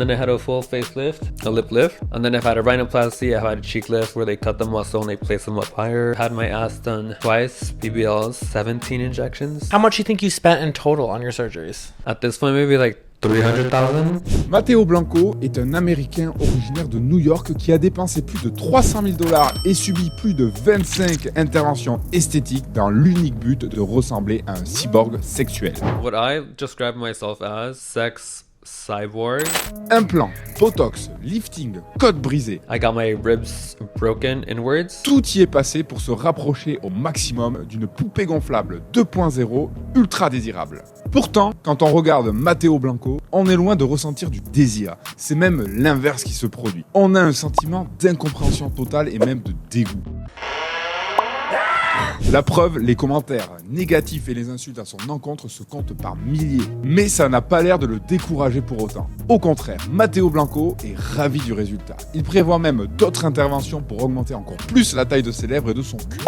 then I had a full facelift, a lip lift, and then I've had a rhinoplasty, I've had a cheek lift where they cut the muscle and they place them up higher. Had my ass done twice, BBLs, 17 injections. How much do you think you spent in total on your surgeries? At this point, maybe like 300,000. Matteo Blanco est un Américain originaire de New York qui a dépensé plus de 300 000 $ et subi plus de 25 interventions esthétiques dans l'unique but de ressembler à un cyborg sexuel. What I describe myself as, sex cyborg. Implants, botox, lifting, côte brisée. I got my ribs broken inwards. Tout y est passé pour se rapprocher au maximum d'une poupée gonflable 2.0 ultra désirable. Pourtant, quand on regarde Matteo Blanco, on est loin de ressentir du désir. C'est même l'inverse qui se produit. On a un sentiment d'incompréhension totale et même de dégoût. La preuve, les commentaires négatifs et les insultes à son encontre se comptent par milliers. Mais ça n'a pas l'air de le décourager pour autant. Au contraire, Matteo Blanco est ravi du résultat. Il prévoit même d'autres interventions pour augmenter encore plus la taille de ses lèvres et de son cul.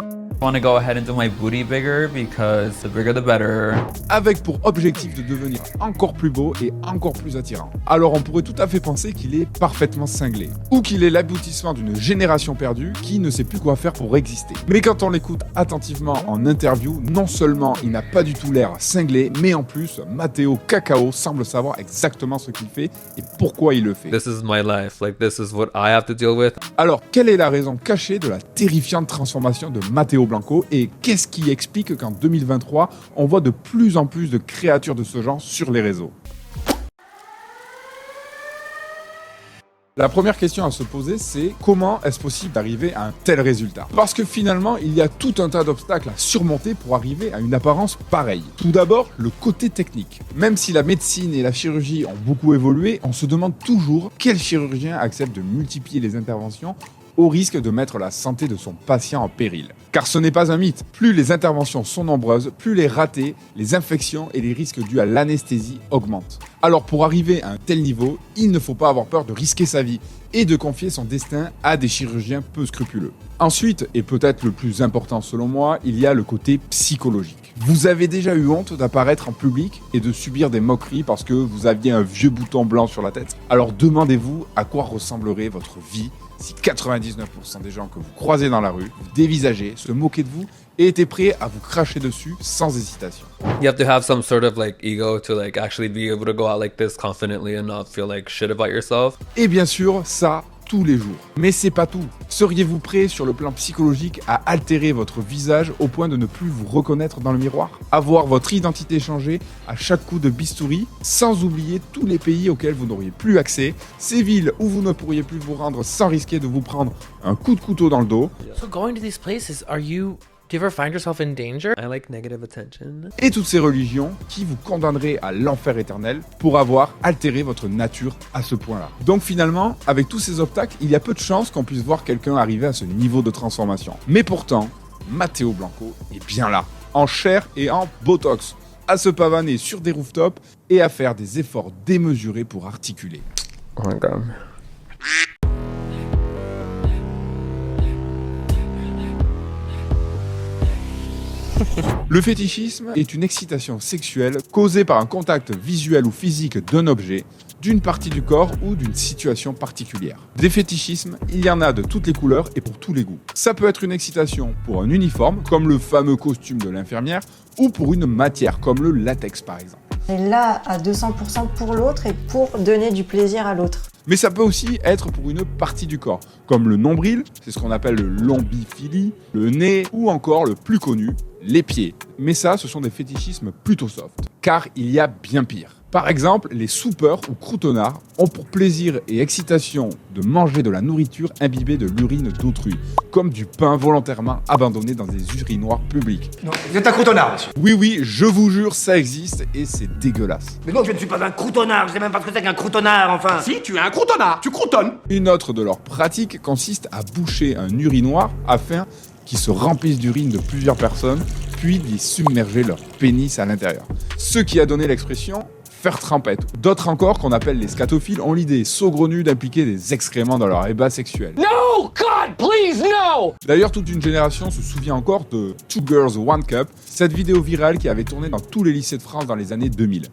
I want to go ahead and do my booty bigger because the bigger the better. Avec pour objectif de devenir encore plus beau et encore plus attirant. Alors on pourrait tout à fait penser qu'il est parfaitement cinglé, ou qu'il est l'aboutissement d'une génération perdue qui ne sait plus quoi faire pour exister. Mais quand on l'écoute attentivement en interview, non seulement il n'a pas du tout l'air cinglé, mais en plus, Matteo Cacao semble savoir exactement ce qu'il fait et pourquoi il le fait. This is my life, like this is what I have to deal with. Alors, quelle est la raison cachée de la terrifiante transformation de Matteo Blanco et qu'est-ce qui explique qu'en 2023, on voit de plus en plus de créatures de ce genre sur les réseaux? La première question à se poser, c'est comment est-ce possible d'arriver à un tel résultat? Parce que finalement, il y a tout un tas d'obstacles à surmonter pour arriver à une apparence pareille. Tout d'abord, le côté technique. Même si la médecine et la chirurgie ont beaucoup évolué, on se demande toujours quel chirurgien accepte de multiplier les interventions au risque de mettre la santé de son patient en péril. Car ce n'est pas un mythe, plus les interventions sont nombreuses, plus les ratés, les infections et les risques dus à l'anesthésie augmentent. Alors pour arriver à un tel niveau, il ne faut pas avoir peur de risquer sa vie et de confier son destin à des chirurgiens peu scrupuleux. Ensuite, et peut-être le plus important selon moi, il y a le côté psychologique. Vous avez déjà eu honte d'apparaître en public et de subir des moqueries parce que vous aviez un vieux bouton blanc sur la tête? Alors demandez-vous à quoi ressemblerait votre vie si 99% des gens que vous croisez dans la rue vous dévisageaient, se moquaient de vous et étaient prêts à vous cracher dessus sans hésitation. You have to have some sort of like ego to like actually be able to go out like this confidently and not feel like shit about yourself. Et bien sûr, ça, tous les jours. Mais c'est pas tout. Seriez-vous prêt sur le plan psychologique à altérer votre visage au point de ne plus vous reconnaître dans le miroir? Avoir votre identité changée à chaque coup de bistouri, sans oublier tous les pays auxquels vous n'auriez plus accès, ces villes où vous ne pourriez plus vous rendre sans risquer de vous prendre un coup de couteau dans le dos. So going to these places, do you ever find yourself in danger? I like negative attention. Et toutes ces religions qui vous condamneraient à l'enfer éternel pour avoir altéré votre nature à ce point-là. Donc finalement, avec tous ces obstacles, il y a peu de chances qu'on puisse voir quelqu'un arriver à ce niveau de transformation. Mais pourtant, Matteo Blanco est bien là, en chair et en botox, à se pavaner sur des rooftops et à faire des efforts démesurés pour articuler. Oh my god. Le fétichisme est une excitation sexuelle causée par un contact visuel ou physique d'un objet, d'une partie du corps ou d'une situation particulière. Des fétichismes, il y en a de toutes les couleurs et pour tous les goûts. Ça peut être une excitation pour un uniforme, comme le fameux costume de l'infirmière, ou pour une matière, comme le latex par exemple. Et là, à 200% pour l'autre et pour donner du plaisir à l'autre. Mais ça peut aussi être pour une partie du corps, comme le nombril, c'est ce qu'on appelle le lombiphilie, le nez ou encore le plus connu, les pieds. Mais ça, ce sont des fétichismes plutôt soft, car il y a bien pire. Par exemple, les soupeurs ou croutonnards ont pour plaisir et excitation de manger de la nourriture imbibée de l'urine d'autrui, comme du pain volontairement abandonné dans des urinoirs publics. Non, vous êtes un croutonnard, monsieur. Oui, je vous jure, ça existe et c'est dégueulasse. Mais non, je ne suis pas un croutonnard, je sais même pas ce que c'est qu'un croutonnard, enfin. Si, tu es un croutonnard, tu croutonnes. Une autre de leurs pratiques consiste à boucher un urinoir afin qu'il se remplisse d'urine de plusieurs personnes, puis d'y submerger leur pénis à l'intérieur. Ce qui a donné l'expression faire trempette. D'autres encore, qu'on appelle les scatophiles, ont l'idée saugrenue d'impliquer des excréments dans leur ébat sexuel. No, God, please, no. D'ailleurs, toute une génération se souvient encore de Two Girls One Cup, cette vidéo virale qui avait tourné dans tous les lycées de France dans les années 2000.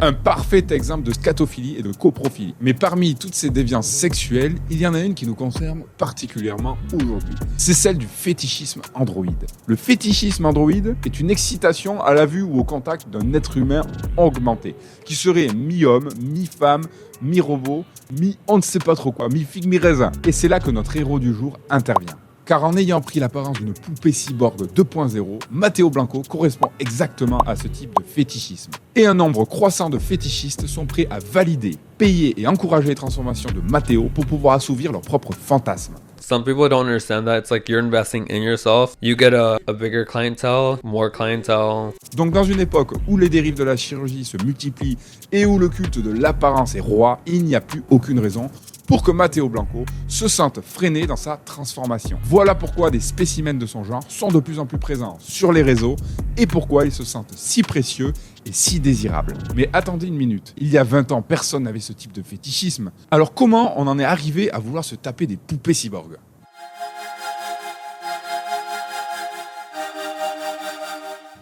Un parfait exemple de scatophilie et de coprophilie. Mais parmi toutes ces déviances sexuelles, il y en a une qui nous concerne particulièrement aujourd'hui. C'est celle du fétichisme androïde. Le fétichisme androïde est une excitation à la vue ou au contact d'un être humain augmenté, qui serait mi-homme, mi-femme, mi-robot, mi-on ne sait pas trop quoi, mi-figue, mi-raisin. Et c'est là que notre héros du jour intervient. Car en ayant pris l'apparence d'une poupée cyborg 2.0, Matteo Blanco correspond exactement à ce type de fétichisme. Et un nombre croissant de fétichistes sont prêts à valider, payer et encourager les transformations de Matteo pour pouvoir assouvir leurs propres fantasmes. Some people don't understand that. It's like you're investing in yourself. You get a bigger clientele, more clientele. Donc dans une époque où les dérives de la chirurgie se multiplient et où le culte de l'apparence est roi, il n'y a plus aucune raison pour que Matteo Blanco se sente freiné dans sa transformation. Voilà pourquoi des spécimens de son genre sont de plus en plus présents sur les réseaux et pourquoi ils se sentent si précieux et si désirables. Mais attendez une minute, il y a 20 ans, personne n'avait ce type de fétichisme. Alors comment on en est arrivé à vouloir se taper des poupées cyborgs ?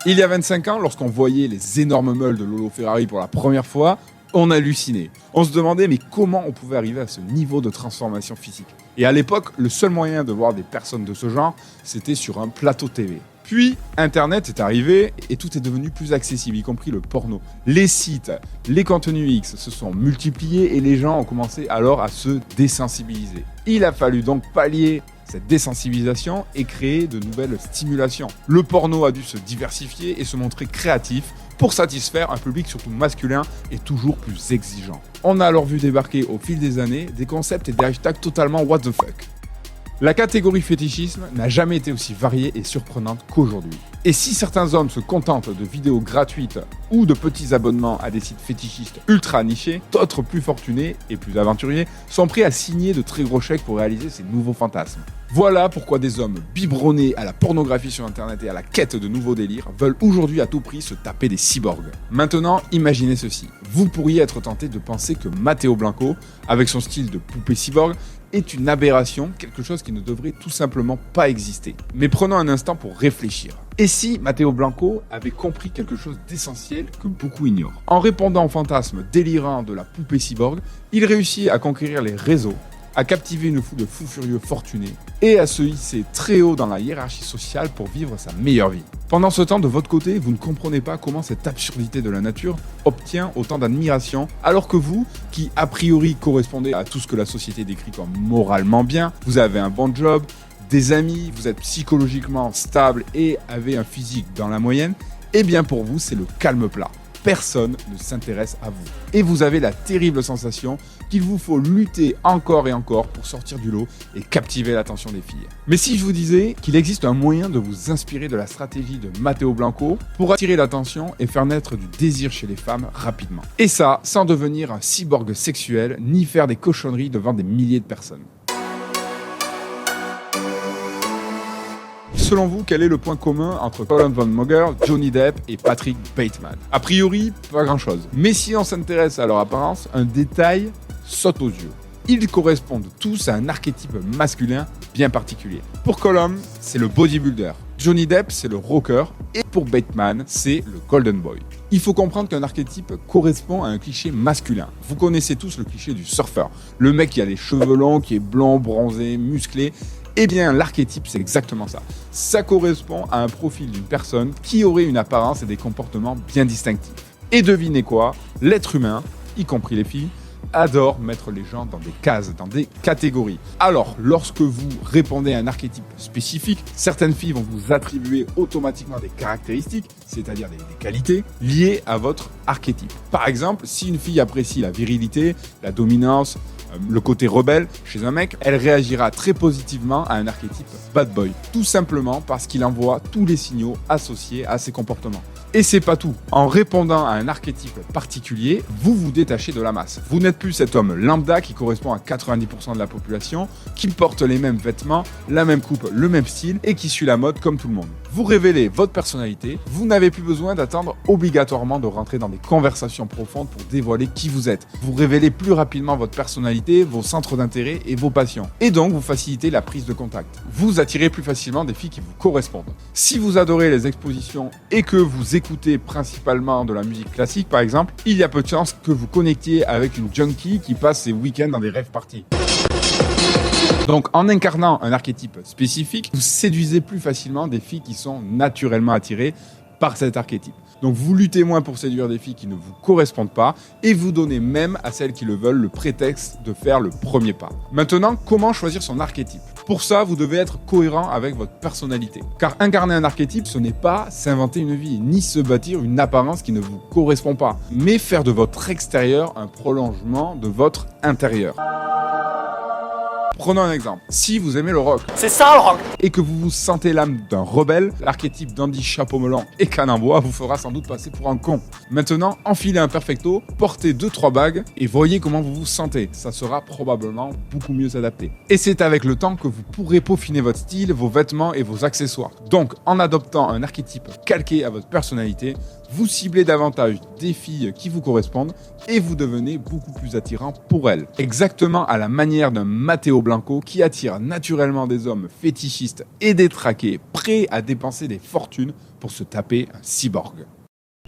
Il y a 25 ans, lorsqu'on voyait les énormes meules de Lolo Ferrari pour la première fois, on hallucinait. On se demandait mais comment on pouvait arriver à ce niveau de transformation physique. Et à l'époque, le seul moyen de voir des personnes de ce genre, c'était sur un plateau TV. Puis, Internet est arrivé et tout est devenu plus accessible, y compris le porno. Les sites, les contenus X se sont multipliés et les gens ont commencé alors à se désensibiliser. Il a fallu donc pallier cette désensibilisation et créer de nouvelles stimulations. Le porno a dû se diversifier et se montrer créatif pour satisfaire un public surtout masculin et toujours plus exigeant. On a alors vu débarquer au fil des années des concepts et des hashtags totalement what the fuck. La catégorie fétichisme n'a jamais été aussi variée et surprenante qu'aujourd'hui. Et si certains hommes se contentent de vidéos gratuites ou de petits abonnements à des sites fétichistes ultra nichés, d'autres plus fortunés et plus aventuriers sont prêts à signer de très gros chèques pour réaliser ces nouveaux fantasmes. Voilà pourquoi des hommes biberonnés à la pornographie sur internet et à la quête de nouveaux délires veulent aujourd'hui à tout prix se taper des cyborgs. Maintenant, imaginez ceci. Vous pourriez être tenté de penser que Matteo Blanco, avec son style de poupée cyborg, est une aberration, quelque chose qui ne devrait tout simplement pas exister. Mais prenons un instant pour réfléchir. Et si Matteo Blanco avait compris quelque chose d'essentiel que beaucoup ignorent ? En répondant au fantasme délirant de la poupée cyborg, il réussit à conquérir les réseaux, à captiver une foule de fous furieux fortunés et à se hisser très haut dans la hiérarchie sociale pour vivre sa meilleure vie. Pendant ce temps, de votre côté, vous ne comprenez pas comment cette absurdité de la nature obtient autant d'admiration, alors que vous, qui a priori correspondez à tout ce que la société décrit comme moralement bien, vous avez un bon job, des amis, vous êtes psychologiquement stable et avez un physique dans la moyenne, eh bien pour vous, c'est le calme plat. Personne ne s'intéresse à vous. Et vous avez la terrible sensation qu'il vous faut lutter encore et encore pour sortir du lot et captiver l'attention des filles. Mais si je vous disais qu'il existe un moyen de vous inspirer de la stratégie de Matteo Blanco pour attirer l'attention et faire naître du désir chez les femmes rapidement. Et ça, sans devenir un cyborg sexuel, ni faire des cochonneries devant des milliers de personnes. Selon vous, quel est le point commun entre Colin Von Moger, Johnny Depp et Patrick Bateman ? A priori, pas grand-chose. Mais si on s'intéresse à leur apparence, un détail saute aux yeux. Ils correspondent tous à un archétype masculin bien particulier. Pour Colin, c'est le bodybuilder. Johnny Depp, c'est le rocker. Et pour Bateman, c'est le golden boy. Il faut comprendre qu'un archétype correspond à un cliché masculin. Vous connaissez tous le cliché du surfeur. Le mec qui a les cheveux longs, qui est blond, bronzé, musclé. Eh bien, l'archétype, c'est exactement ça. Ça correspond à un profil d'une personne qui aurait une apparence et des comportements bien distinctifs. Et devinez quoi ? L'être humain, y compris les filles, adore mettre les gens dans des cases, dans des catégories. Alors, lorsque vous répondez à un archétype spécifique, certaines filles vont vous attribuer automatiquement des caractéristiques, c'est-à-dire des qualités, liées à votre archétype. Par exemple, si une fille apprécie la virilité, la dominance, le côté rebelle chez un mec, elle réagira très positivement à un archétype bad boy. Tout simplement parce qu'il envoie tous les signaux associés à ses comportements. Et c'est pas tout. En répondant à un archétype particulier, vous vous détachez de la masse. Vous n'êtes plus cet homme lambda qui correspond à 90% de la population, qui porte les mêmes vêtements, la même coupe, le même style et qui suit la mode comme tout le monde. Vous révélez votre personnalité, vous n'avez plus besoin d'attendre obligatoirement de rentrer dans des conversations profondes pour dévoiler qui vous êtes. Vous révélez plus rapidement votre personnalité, vos centres d'intérêt et vos passions. Et donc, vous facilitez la prise de contact. Vous attirez plus facilement des filles qui vous correspondent. Si vous adorez les expositions et que vous écoutez principalement de la musique classique, par exemple, il y a peu de chances que vous connectiez avec une junkie qui passe ses week-ends dans des rave parties. Donc, en incarnant un archétype spécifique, vous séduisez plus facilement des filles qui sont naturellement attirées par cet archétype. Donc, vous luttez moins pour séduire des filles qui ne vous correspondent pas et vous donnez même à celles qui le veulent le prétexte de faire le premier pas. Maintenant, comment choisir son archétype ? Pour ça, vous devez être cohérent avec votre personnalité. Car incarner un archétype, ce n'est pas s'inventer une vie, ni se bâtir une apparence qui ne vous correspond pas, mais faire de votre extérieur un prolongement de votre intérieur. Prenons un exemple. Si vous aimez le rock, C'est ça le rock. et que vous vous sentez l'âme d'un rebelle, l'archétype d'Andy chapeau melon et canne en bois vous fera sans doute passer pour un con. Maintenant, enfilez un perfecto, portez 2-3 bagues et voyez comment vous vous sentez. Ça sera probablement beaucoup mieux adapté. Et c'est avec le temps que vous pourrez peaufiner votre style, vos vêtements et vos accessoires. Donc, en adoptant un archétype calqué à votre personnalité, vous ciblez davantage des filles qui vous correspondent et vous devenez beaucoup plus attirant pour elles. Exactement à la manière d'un Matteo Blanco qui attire naturellement des hommes fétichistes et détraqués, prêts à dépenser des fortunes pour se taper un cyborg.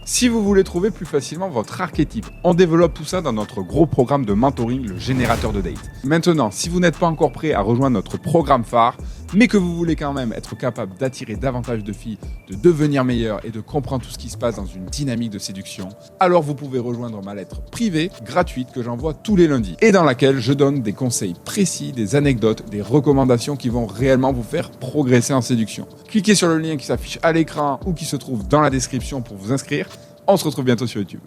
Si vous voulez trouver plus facilement votre archétype, on développe tout ça dans notre gros programme de mentoring, le générateur de date. Maintenant, si vous n'êtes pas encore prêt à rejoindre notre programme phare, mais que vous voulez quand même être capable d'attirer davantage de filles, de devenir meilleur et de comprendre tout ce qui se passe dans une dynamique de séduction, alors vous pouvez rejoindre ma lettre privée, gratuite, que j'envoie tous les lundis, et dans laquelle je donne des conseils précis, des anecdotes, des recommandations qui vont réellement vous faire progresser en séduction. Cliquez sur le lien qui s'affiche à l'écran ou qui se trouve dans la description pour vous inscrire. On se retrouve bientôt sur YouTube.